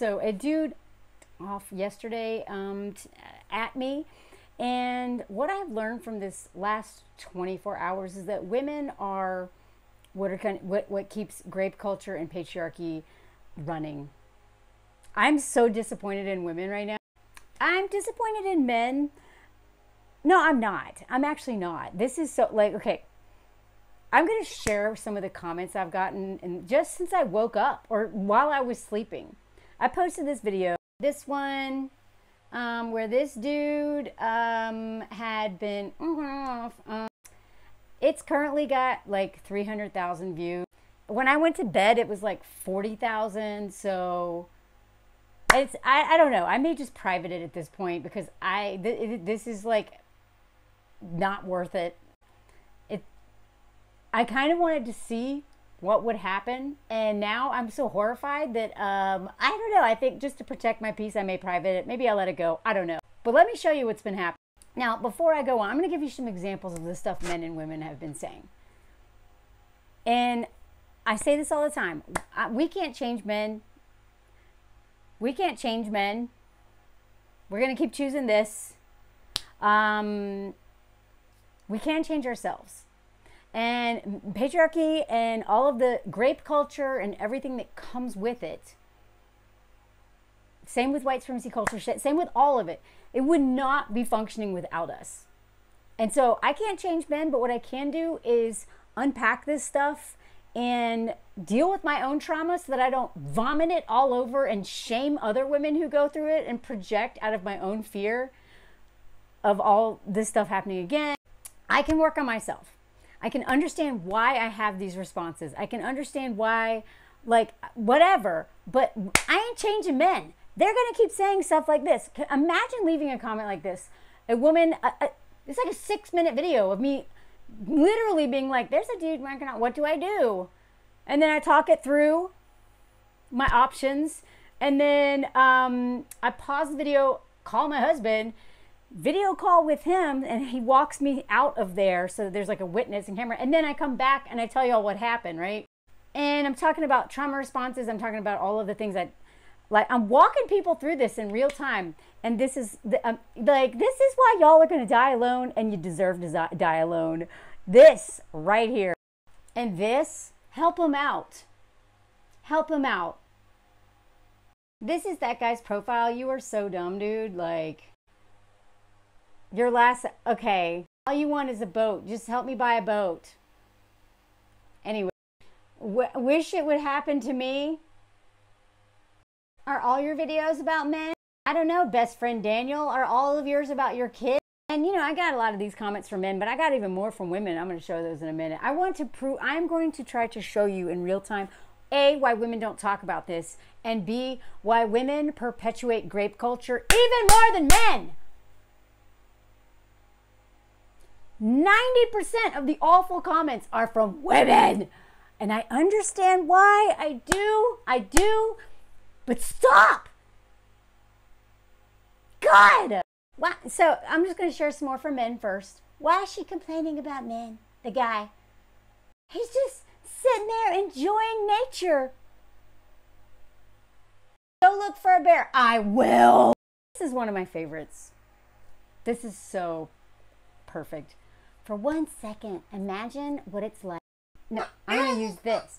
So a dude off yesterday at me, and what I've learned from this last 24 hours is that women are what keeps grape culture and patriarchy running. I'm so disappointed in women right now. I'm disappointed in men. No, I'm not. I'm actually not. This is so, like, okay, I'm going to share some of the comments I've gotten and just since I woke up or while I was sleeping. I posted this video, this one, where this dude had been, it's currently got like 300,000 views. When I went to bed, it was like 40,000. So it's, I don't know. I may just private it at this point because this is like not worth it. I kind of wanted to see what would happen, and now I'm so horrified that I don't know. I think just to protect my peace, I may private it. Maybe I'll let it go. I don't know. But let me show you what's been happening. Now, before I go on, I'm going to give you some examples of the stuff men and women have been saying. And I say this all the time. We can't change men. We can't change men. We're going to keep choosing this. We can change ourselves. And patriarchy and all of the grape culture and everything that comes with it. Same with white supremacy culture, same with all of it. It would not be functioning without us. And so I can't change men, but what I can do is unpack this stuff and deal with my own trauma so that I don't vomit it all over and shame other women who go through it and project out of my own fear of all this stuff happening again. I can work on myself. I can understand why I have these responses. I can understand why, like, whatever, but I ain't changing men. They're going to keep saying stuff like this. Imagine leaving a comment like this. A woman, it's like a 6-minute video of me literally being like, there's a dude ranking out, what do I do? And then I talk it through my options. And then I pause the video, call my husband, video call with him, and he walks me out of there so that there's like a witness and camera, and then I come back and I tell y'all what happened, right? And I'm talking about trauma responses. I'm talking about all of the things that, like, I'm walking people through this in real time, and this is like, this is why y'all are gonna die alone, and you deserve to die alone. This right here, and this, help him out. Help him out. This is that guy's profile. You are so dumb, dude. Like, your last, okay, all you want is a boat. Just help me buy a boat. Anyway, wish it would happen to me. Are all your videos about men? I don't know, best friend Daniel. Are all of yours about your kids? And you know, I got a lot of these comments from men, but I got even more from women. I'm going to show those in a minute. I'm going to try to show you in real time, A, why women don't talk about this, and B, why women perpetuate grape culture even more than men. 90% of the awful comments are from women. And I understand why. I do. But stop. God. Wow. So I'm just going to share some more for men first. Why is she complaining about men? The guy. He's just sitting there enjoying nature. Go look for a bear. I will. This is one of my favorites. This is so perfect. For 1 second, imagine what it's like. No, I'm going to use this.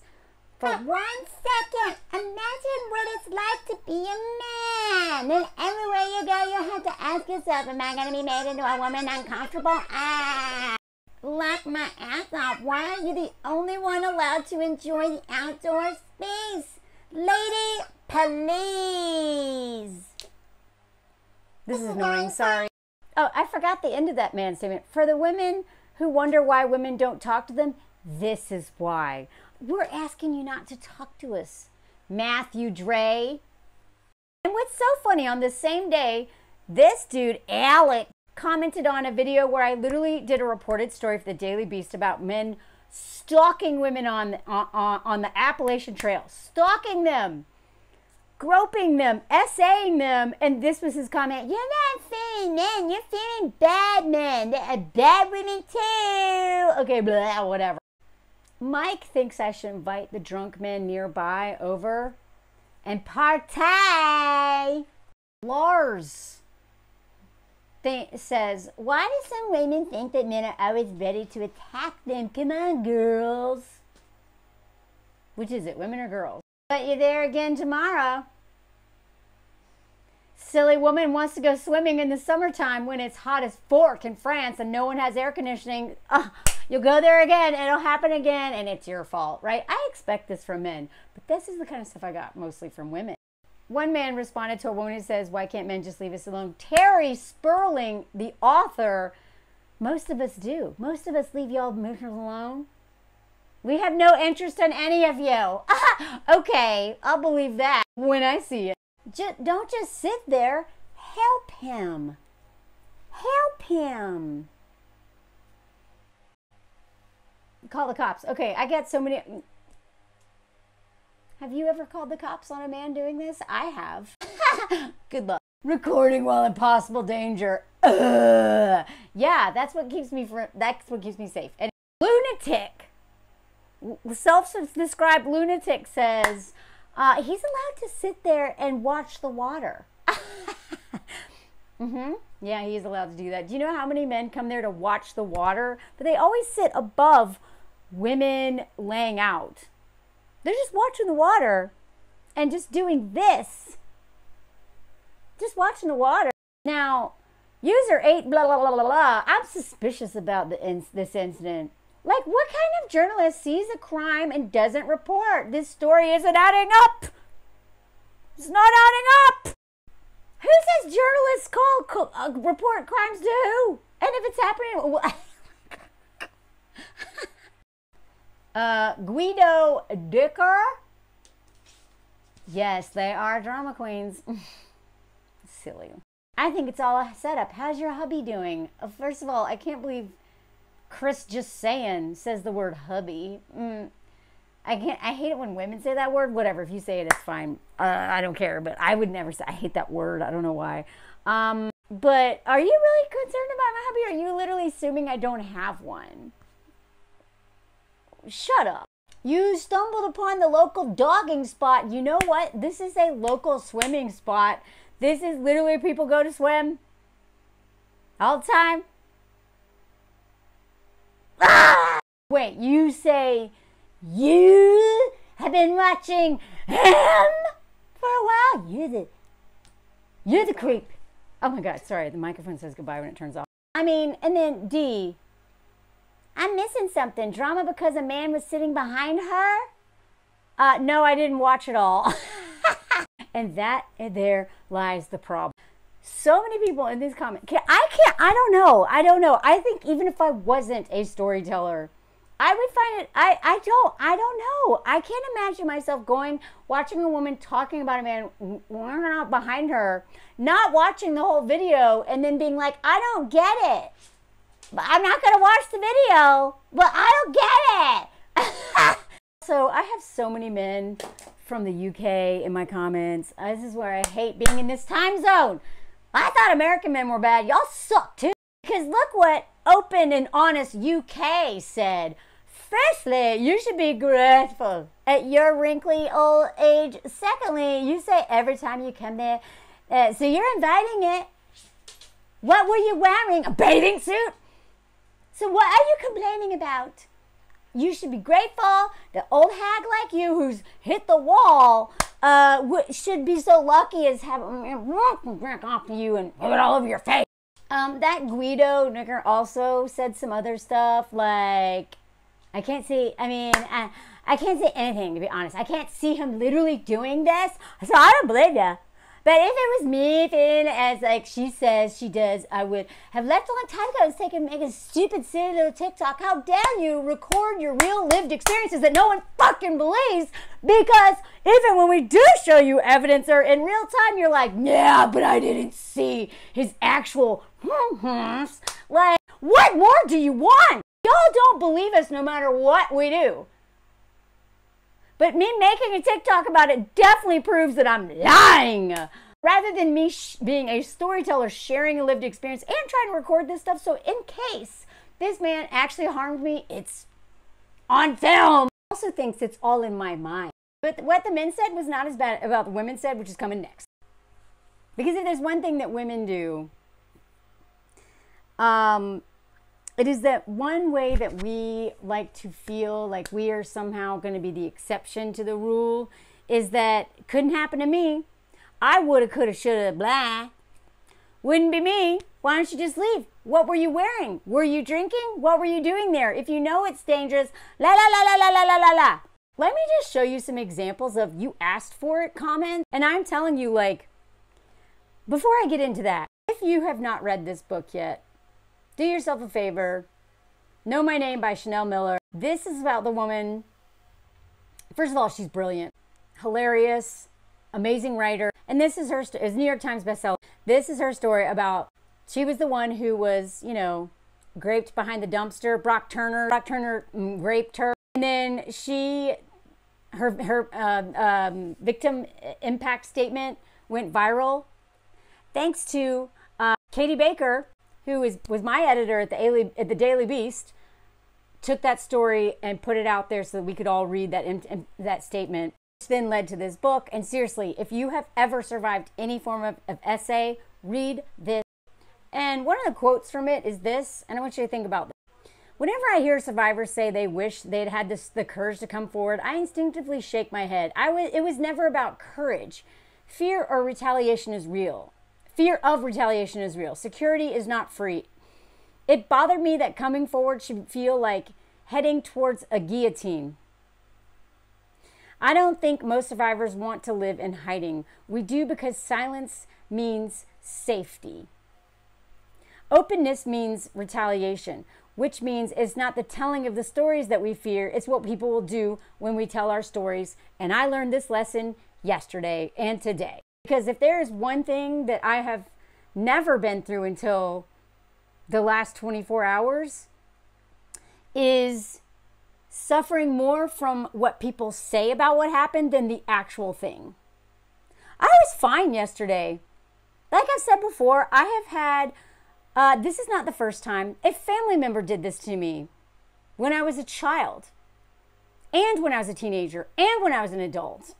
For 1 second, imagine what it's like to be a man. Then everywhere you go, you have to ask yourself, am I going to be made into a woman uncomfortable? Lock my ass off. Why are you the only one allowed to enjoy the outdoor space? Lady, please. This is annoying, sorry. Oh, I forgot the end of that man's statement. For the women who wonder why women don't talk to them, this is why. We're asking you not to talk to us, Matthew Dre. And what's so funny, on the same day, this dude, Alec, commented on a video where I literally did a reported story for the Daily Beast about men stalking women on the Appalachian Trail, stalking them, groping them, essaying them, and this was his comment: you're not feeling men, you're feeling bad men. Bad women too. Okay, blah, whatever. Mike thinks I should invite the drunk men nearby over and party. Lars says, why do some women think that men are always ready to attack them? Come on, girls. Which is it, women or girls? But you're there again tomorrow. Silly woman wants to go swimming in the summertime when it's hot as fork in France and no one has air conditioning. You'll go there again, it'll happen again, and it's your fault, right? I expect this from men, but this is the kind of stuff I got mostly from women. One man responded to a woman who says, why can't men just leave us alone? Terry Sperling, the author, most of us do. Most of us leave y'all emotions alone. We have no interest in any of you. Okay, I'll believe that when I see it. Don't just sit there. Help him. Help him. Call the cops. Okay, I get so many. Have you ever called the cops on a man doing this? I have. Good luck. Recording while in possible danger. Yeah, that's what keeps me safe. And lunatic. Self-described lunatic says he's allowed to sit there and watch the water. Yeah, he's allowed to do that. Do you know how many men come there to watch the water? But they always sit above women laying out. They're just watching the water and just doing this. Just watching the water. Now, user 8 blah blah blah blah blah. I'm suspicious about this incident. Like, what kind of journalist sees a crime and doesn't report? This story isn't adding up. It's not adding up. Who says journalists report crimes to who? And if it's happening... Guido Dicker. Yes, they are drama queens. Silly. I think it's all a setup. How's your hubby doing? First of all, I can't believe... Chris just saying says the word hubby. I hate it when women say that word. Whatever, if you say it, it's fine. I don't care, but I would never say. I hate that word. I don't know why. But are you really concerned about my hubby? Or are you literally assuming I don't have one? Shut up. You stumbled upon the local dogging spot. You know what? This is a local swimming spot. This is literally where people go to swim all the time. Wait, you say you have been watching him for a while? You're the creep. Oh my God, sorry, the microphone says goodbye when it turns off. I mean, and then D, I'm missing something. Drama because a man was sitting behind her? No, I didn't watch it all. And there lies the problem. So many people in these comments. I don't know. I think even if I wasn't a storyteller, I would find it, I don't know. I can't imagine myself watching a woman talking about a man out behind her, not watching the whole video, and then being like, I don't get it. But I'm not going to watch the video, but I don't get it. So I have so many men from the UK in my comments. This is where I hate being in this time zone. I thought American men were bad. Y'all suck too. Because look what open and honest UK said. Firstly, you should be grateful at your wrinkly old age. Secondly, you say every time you come there, so you're inviting it. What were you wearing? A bathing suit? So what are you complaining about? You should be grateful. The old hag like you who's hit the wall should be so lucky as have drink off to you and rub it all over your face. That Guido nigger also said some other stuff like, I can't see anything, to be honest. I can't see him literally doing this, so I don't believe ya. But if it was me feeling as like she says she does, I would have left a long time ago and make a stupid silly little TikTok. How dare you record your real lived experiences that no one fucking believes? Because even when we do show you evidence or in real time, you're like, yeah, but I didn't see his actual like, what more do you want? Y'all don't believe us no matter what we do. But me making a TikTok about it definitely proves that I'm lying. Rather than me being a storyteller, sharing a lived experience and trying to record this stuff, so in case this man actually harmed me, it's on film. He also thinks it's all in my mind. But what the men said was not as bad about the women said, which is coming next. Because if there's one thing that women do, it is that one way that we like to feel like we are somehow going to be the exception to the rule is that couldn't happen to me. I woulda, coulda, shoulda, blah. Wouldn't be me. Why don't you just leave? What were you wearing? Were you drinking? What were you doing there? If you know it's dangerous, la la la la la la la la la. Let me just show you some examples of you asked for it comments. And I'm telling you, like, before I get into that, if you have not read this book yet, do yourself a favor. Know My Name by Chanel Miller. This is about the woman. First of all, she's brilliant, hilarious, amazing writer. And this is her story. It's a New York Times bestseller. This is her story about, she was the one who was, you know, raped behind the dumpster. Brock Turner raped her. And then her victim impact statement went viral thanks to Katie Baker, who was my editor at the Daily Beast, took that story and put it out there so that we could all read that statement, which then led to this book. And seriously, if you have ever survived any form of essay, read this. And one of the quotes from it is this, and I want you to think about this. Whenever I hear survivors say they wish they'd had the courage to come forward, I instinctively shake my head. It was never about courage. Fear or retaliation is real. Fear of retaliation is real. Security is not free. It bothered me that coming forward should feel like heading towards a guillotine. I don't think most survivors want to live in hiding. We do because silence means safety. Openness means retaliation, which means it's not the telling of the stories that we fear, it's what people will do when we tell our stories. And I learned this lesson yesterday and today. Because if there is one thing that I have never been through until the last 24 hours, is suffering more from what people say about what happened than the actual thing. I was fine yesterday. Like I've said before, I have had, this is not the first time, a family member did this to me when I was a child, and when I was a teenager, and when I was an adult.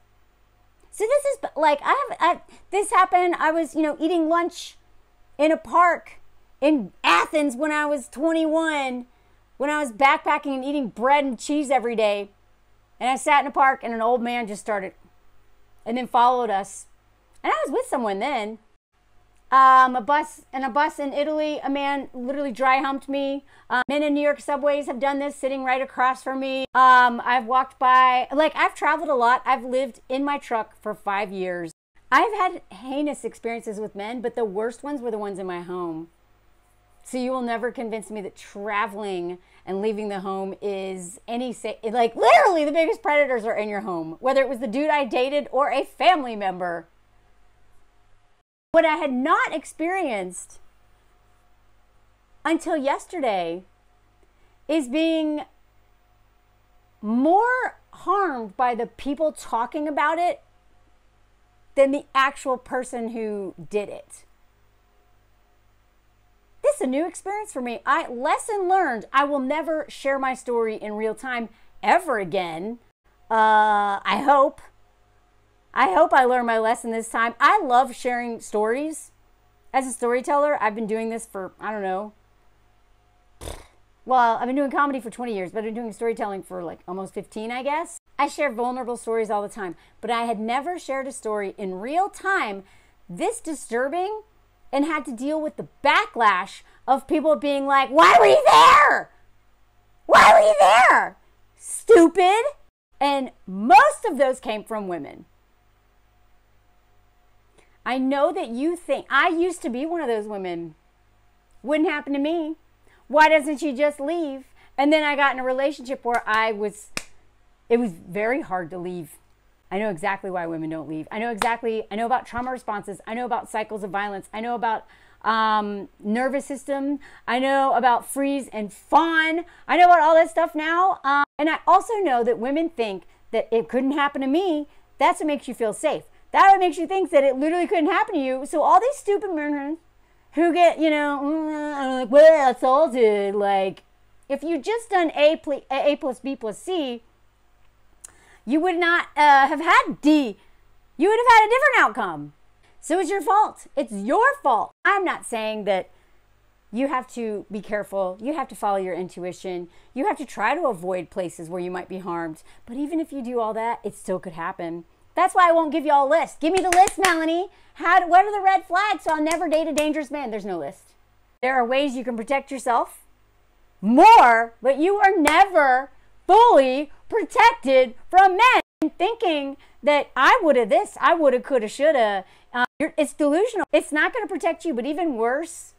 So this is like, this happened, I was, eating lunch in a park in Athens when I was 21, when I was backpacking and eating bread and cheese every day. And I sat in a park and an old man just started, and then followed us. And I was with someone then. A bus in Italy, a man literally dry humped me. Men in New York subways have done this, sitting right across from me. I've walked by, I've traveled a lot. I've lived in my truck for 5 years. I've had heinous experiences with men, but the worst ones were the ones in my home. So you will never convince me that traveling and leaving the home is literally the biggest predators are in your home, whether it was the dude I dated or a family member. What I had not experienced until yesterday is being more harmed by the people talking about it than the actual person who did it. This is a new experience for me. Lesson learned. I will never share my story in real time ever again. I hope I learned my lesson this time. I love sharing stories. As a storyteller, I've been doing this for, I don't know. Well, I've been doing comedy for 20 years, but I've been doing storytelling for almost 15, I guess. I share vulnerable stories all the time, but I had never shared a story in real time this disturbing and had to deal with the backlash of people being like, why were you there? Why were you there? Stupid. And most of those came from women. I know that you think, I used to be one of those women. Wouldn't happen to me. Why doesn't she just leave? And then I got in a relationship where it was very hard to leave. I know exactly why women don't leave. I know about trauma responses. I know about cycles of violence. I know about nervous system. I know about freeze and fawn. I know about all that stuff now. And I also know that women think that it couldn't happen to me. That's what makes you feel safe. That makes you think that it literally couldn't happen to you. So all these stupid men who get, well, that's all did. If you just done A plus B plus C, you would not have had D. You would have had a different outcome. So it's your fault. It's your fault. I'm not saying that you have to be careful. You have to follow your intuition. You have to try to avoid places where you might be harmed. But even if you do all that, it still could happen. That's why I won't give you all a list. Give me the list, Melanie. What are the red flags so I'll never date a dangerous man? There's no list. There are ways you can protect yourself more, but you are never fully protected from men. And thinking that I would have this, I would have, could have, should have. It's delusional. It's not going to protect you, but even worse,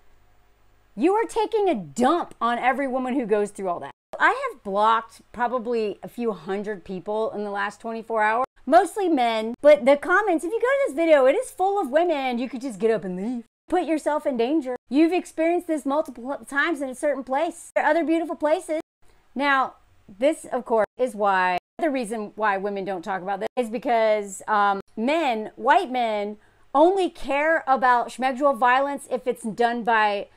you are taking a dump on every woman who goes through all that. I have blocked probably a few hundred people in the last 24 hours. Mostly men, but the comments, if you go to this video, it is full of women. You could just get up and leave. Put yourself in danger. You've experienced this multiple times in a certain place. There are other beautiful places. Now, this, of course, is why, the reason why women don't talk about this is because men, white men, only care about schmegdual violence if it's done by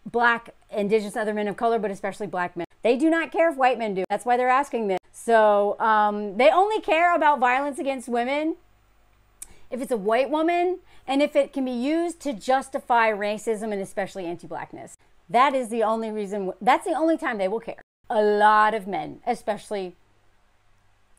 Black, Indigenous, other men of color, but especially Black men. They do not care if white men do. That's why they're asking this. So they only care about violence against women if it's a white woman and if it can be used to justify racism and especially anti-Blackness. That is the only reason, that's the only time they will care. A lot of men, especially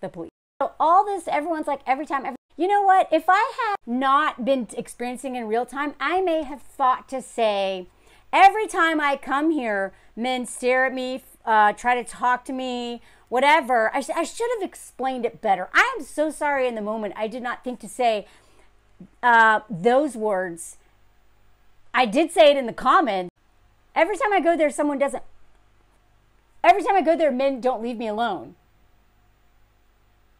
the police. So all this, everyone's like, every time, you know what? If I had not been experiencing in real time, I may have thought to say, every time I come here, men stare at me, try to talk to me, whatever. I should have explained it better. I am so sorry in the moment. I did not think to say those words. I did say it in the comments. Every time I go there, someone doesn't. Every time I go there, men don't leave me alone.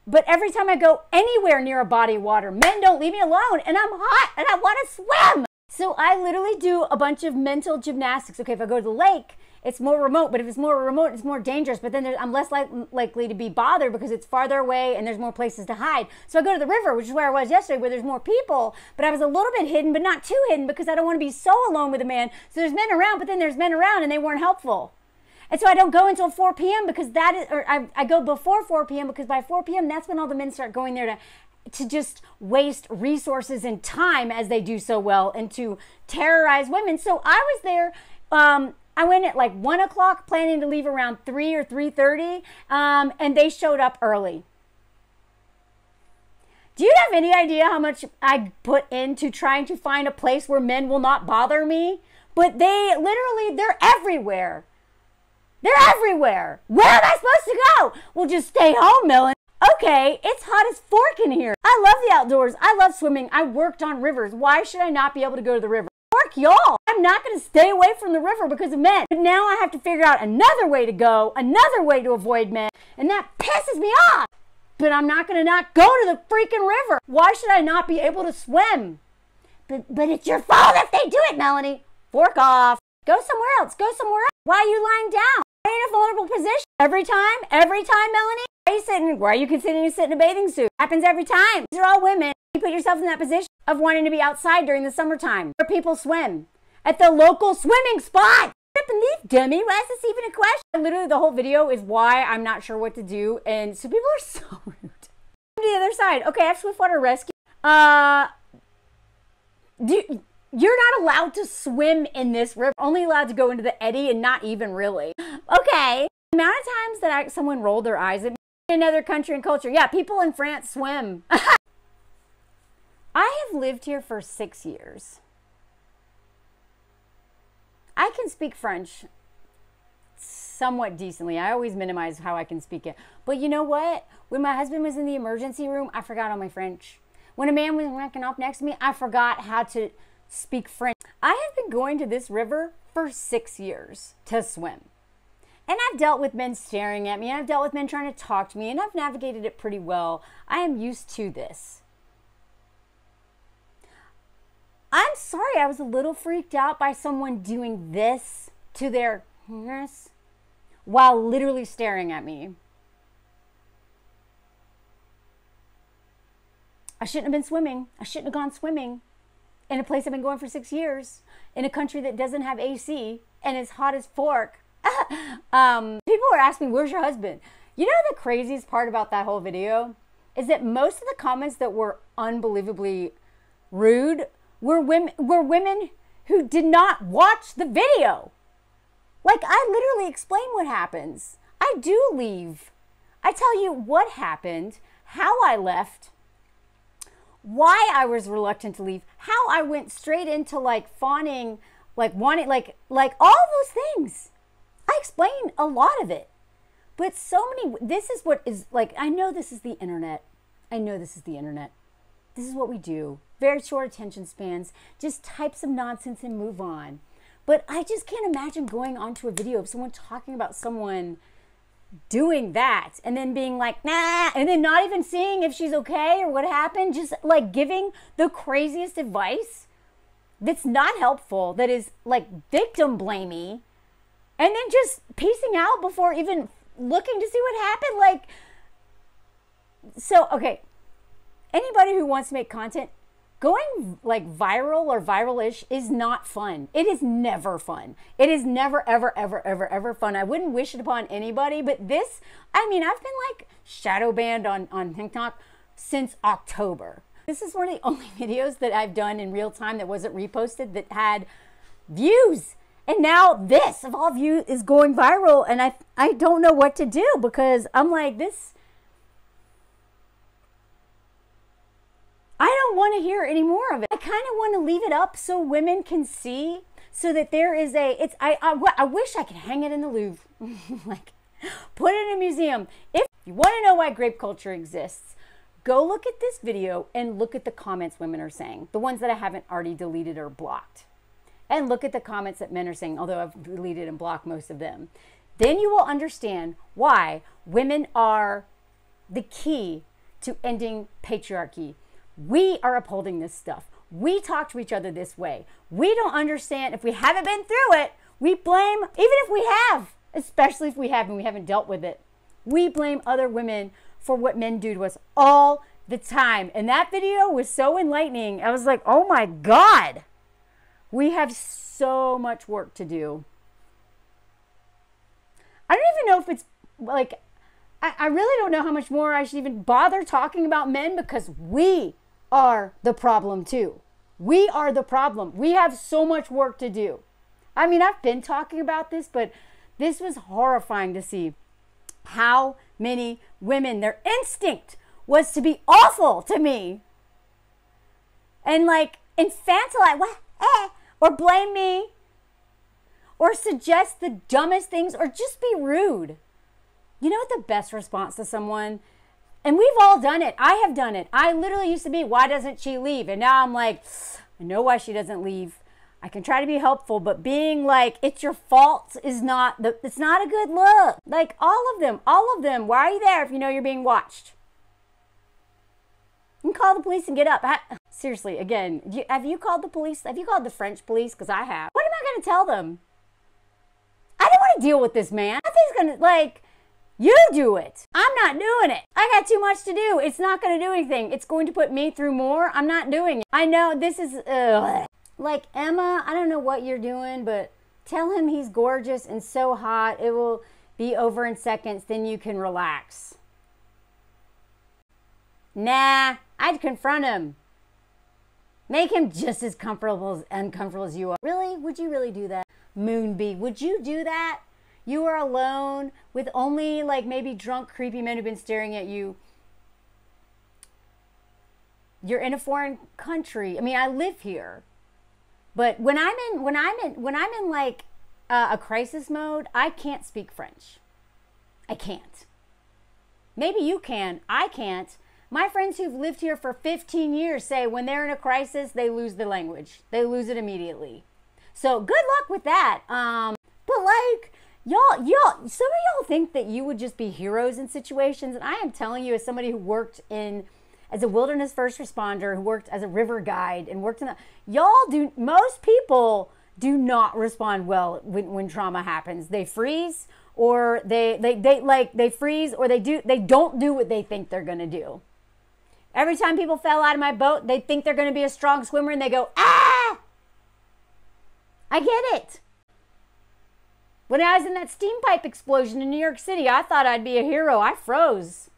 But every time I go anywhere near a body of water, men don't leave me alone. And I'm hot and I want to swim. So I literally do a bunch of mental gymnastics. Okay, if I go to the lake, it's more remote, but if it's more remote, it's more dangerous. But then I'm less likely to be bothered because it's farther away and there's more places to hide. So I go to the river, which is where I was yesterday, where there's more people. But I was a little bit hidden, but not too hidden because I don't want to be so alone with a man. So there's men around, but then there's men around and they weren't helpful. And so I don't go until 4 p.m. because that is, or I go before 4 p.m. because by 4 p.m. that's when all the men start going there to just waste resources and time, as they do so well, and to terrorize women. So I was there. I went at like 1 o'clock, planning to leave around 3 or 3:30, and they showed up early. Do you have any idea how much I put into trying to find a place where men will not bother me? But they literally, they're everywhere. They're everywhere. Where am I supposed to go? Well, just stay home, Millen. Okay, it's hot as fork in here. I love the outdoors. I love swimming. I worked on rivers. Why should I not be able to go to the river? Fork y'all. I'm not going to stay away from the river because of men. But now I have to figure out another way to go, another way to avoid men. And that pisses me off. But I'm not going to not go to the freaking river. Why should I not be able to swim? But it's your fault if they do it, Melanie. Fork off. Go somewhere else. Go somewhere else. Why are you lying down? Why are you in a vulnerable position? Every time, Melanie? Why are you continuing to sit in a bathing suit? Happens every time. These are all women. You put yourself in that position of wanting to be outside during the summertime where people swim at the local swimming spot. Up and leave, dummy. Why is this even a question? Literally, the whole video is why I'm not sure what to do, and so people are so rude. To the other side. Okay, I have Swiftwater Rescue. You're not allowed to swim in this river. Only allowed to go into the eddy, and not even really. Okay. The amount of times that someone rolled their eyes at me in another country and culture. Yeah, people in France swim. I have lived here for 6 years. I can speak French somewhat decently. I always minimize how I can speak it. But you know what? When my husband was in the emergency room, I forgot all my French. When a man was walking up next to me, I forgot how to speak French. I have been going to this river for 6 years to swim. And I've dealt with men staring at me, and I've dealt with men trying to talk to me, and I've navigated it pretty well. I am used to this. I'm sorry, I was a little freaked out by someone doing this to their penis while literally staring at me. I shouldn't have been swimming. I shouldn't have gone swimming in a place I've been going for 6 years, in a country that doesn't have AC and is hot as fork. People are asking me, where's your husband? You know the craziest part about that whole video is that most of the comments that were unbelievably rude were women who did not watch the video. Like, I literally explain what happens. I do leave. I tell you what happened, how I left, why I was reluctant to leave, how I went straight into like fawning, like wanting, like all those things. I explain a lot of it. But so many, this is what is like, I know this is the internet. I know this is the internet. This is what we do. Very short attention spans. Just type some nonsense and move on. But I just can't imagine going onto a video of someone talking about someone doing that and then being like, nah, and then not even seeing if she's okay or what happened. Just like giving the craziest advice that's not helpful, that is like victim blamey, and then just piecing out before even looking to see what happened. Like, so, okay, anybody who wants to make content, going like viral or viral-ish is not fun. It is never fun. It is never, ever, ever, ever, ever fun. I wouldn't wish it upon anybody, but this, I mean, I've been like shadow banned on TikTok since October. This is one of the only videos that I've done in real time that wasn't reposted that had views. And now this, of all views, is going viral, and I don't know what to do, because I'm like, this, I don't want to hear any more of it. I kind of want to leave it up so women can see, so that there is a, it's, I wish I could hang it in the Louvre, like put it in a museum. If you want to know why grape culture exists, go look at this video and look at the comments women are saying, the ones that I haven't already deleted or blocked. And look at the comments that men are saying, although I've deleted and blocked most of them. Then you will understand why women are the key to ending patriarchy. We are upholding this stuff. We talk to each other this way. We don't understand. If we haven't been through it, we blame, even if we have, especially if we have and we haven't dealt with it, we blame other women for what men do to us all the time. And that video was so enlightening. I was like, oh my God. We have so much work to do. I don't even know if it's like, I really don't know how much more I should even bother talking about men, because we are the problem too. We are the problem. We have so much work to do. I mean, I've been talking about this, but this was horrifying to see how many women, their instinct was to be awful to me. And like infantilize, what? Or blame me, or suggest the dumbest things, or just be rude. You know what the best response to someone, and we've all done it, I have done it. I literally used to be, why doesn't she leave? And now I'm like, I know why she doesn't leave. I can try to be helpful, but being like, it's your fault is not, it's not a good look. Like all of them, why are you there if you know you're being watched? You can call the police and get up. Seriously, again, have you called the police? Have you called the French police? Because I have. What am I going to tell them? I don't want to deal with this man. Nothing's going to, like, you do it. I'm not doing it. I got too much to do. It's not going to do anything. It's going to put me through more. I'm not doing it. I know this is, like, Emma, I don't know what you're doing, but tell him he's gorgeous and so hot. It will be over in seconds. Then you can relax. Nah, I'd confront him. Make him just as uncomfortable as you are. Really? Would you really do that? Moonbee, would you do that? You are alone with only like maybe drunk, creepy men who've been staring at you. You're in a foreign country. I mean, I live here. But when I'm in like a crisis mode, I can't speak French. I can't. Maybe you can. I can't. My friends who've lived here for 15 years say when they're in a crisis, they lose the language. They lose it immediately. So good luck with that. But like, some of y'all think that you would just be heroes in situations. And I am telling you, as somebody who worked as a wilderness first responder, who worked as a river guide and worked in most people do not respond well when trauma happens. They freeze, or they freeze, or they don't do what they think they're going to do. Every time people fell out of my boat, they think they're going to be a strong swimmer and they go, ah! I get it. When I was in that steam pipe explosion in New York City, I thought I'd be a hero. I froze.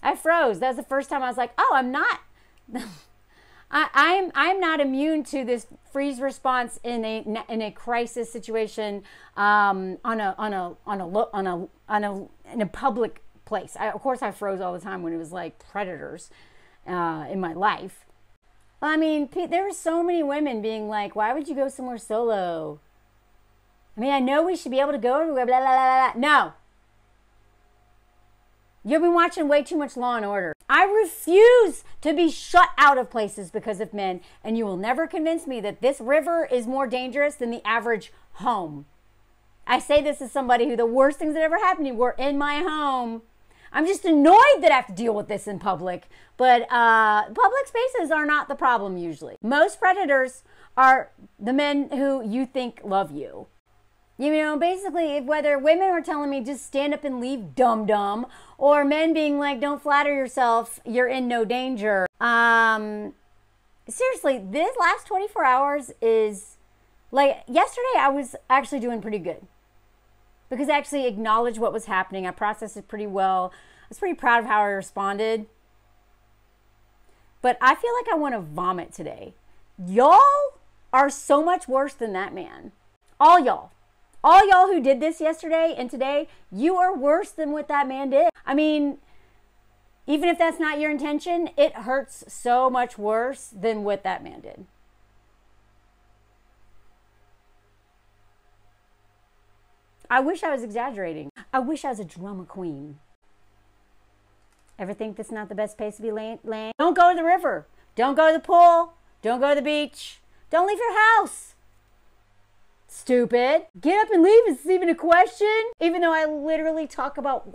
That was the first time I was like, oh, I'm not. I'm not immune to this freeze response in a crisis situation in a public place. Of course, I froze all the time when it was like predators in my life. I mean, there were so many women being like, why would you go somewhere solo? I mean, I know we should be able to go everywhere, blah, blah, blah, blah. No. You've been watching way too much Law and Order. I refuse to be shut out of places because of men, and you will never convince me that this river is more dangerous than the average home. I say this as somebody who the worst things that ever happened to me were in my home. I'm just annoyed that I have to deal with this in public, but public spaces are not the problem usually. Most predators are the men who you think love you. You know, basically, whether women are telling me just stand up and leave, dum-dum, or men being like, don't flatter yourself, you're in no danger. Seriously, this last 24 hours is, like, yesterday I was actually doing pretty good. Because I actually acknowledged what was happening. I processed it pretty well. I was pretty proud of how I responded. But I feel like I want to vomit today. Y'all are so much worse than that man. All y'all. All y'all who did this yesterday and today, you are worse than what that man did. I mean, even if that's not your intention, it hurts so much worse than what that man did. I wish I was exaggerating. I wish I was a drama queen. Ever think that's not the best place to be laying? Don't go to the river. Don't go to the pool. Don't go to the beach. Don't leave your house. Stupid. Get up and leave. Is this even a question? Even though I literally talk about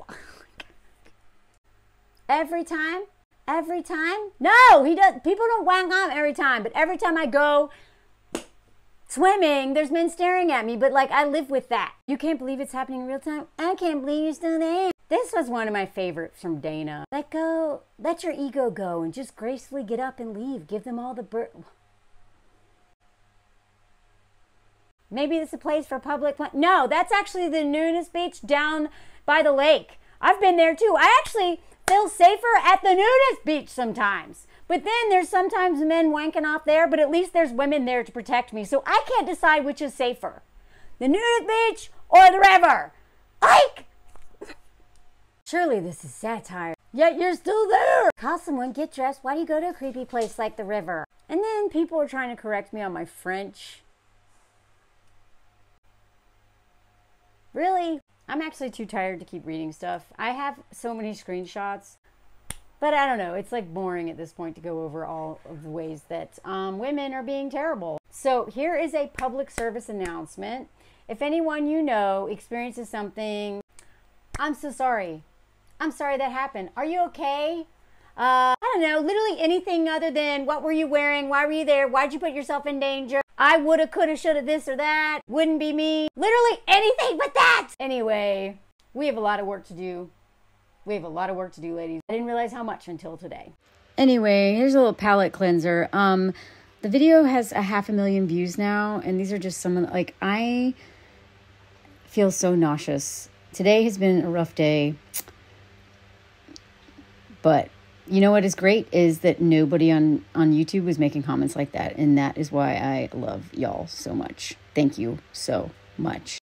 every time. No, he does. People don't wang on every time, but every time I go swimming, there's men staring at me, but like I live with that. You can't believe it's happening in real time. I can't believe you're still there. This was one of my favorites from Dana. Let your ego go and just gracefully get up and leave. Give them all the Maybe it's a place for public. No, that's actually the nudist beach down by the lake. I've been there too. I actually feel safer at the nudist beach sometimes. But then there's sometimes men wanking off there, but at least there's women there to protect me. So I can't decide which is safer. The nudist beach or the river. Ike! Surely this is satire. Yet you're still there. Call someone, get dressed. Why do you go to a creepy place like the river? And then people are trying to correct me on my French. Really? I'm actually too tired to keep reading stuff. I have so many screenshots. But I don't know. It's like boring at this point to go over all of the ways that women are being terrible. So here is a public service announcement. If anyone you know experiences something, I'm so sorry. I'm sorry that happened. Are you okay? I don't know. Literally anything other than what were you wearing? Why were you there? Why'd you put yourself in danger? I woulda, coulda, shoulda, this or that. Wouldn't be me. Literally anything but that. Anyway, we have a lot of work to do. We have a lot of work to do, ladies. I didn't realize how much until today. Anyway, here's a little palate cleanser. The video has 500,000 views now, and these are just some of the, like, I feel so nauseous. Today has been a rough day. But you know what is great is that nobody on YouTube was making comments like that. And that is why I love y'all so much. Thank you so much.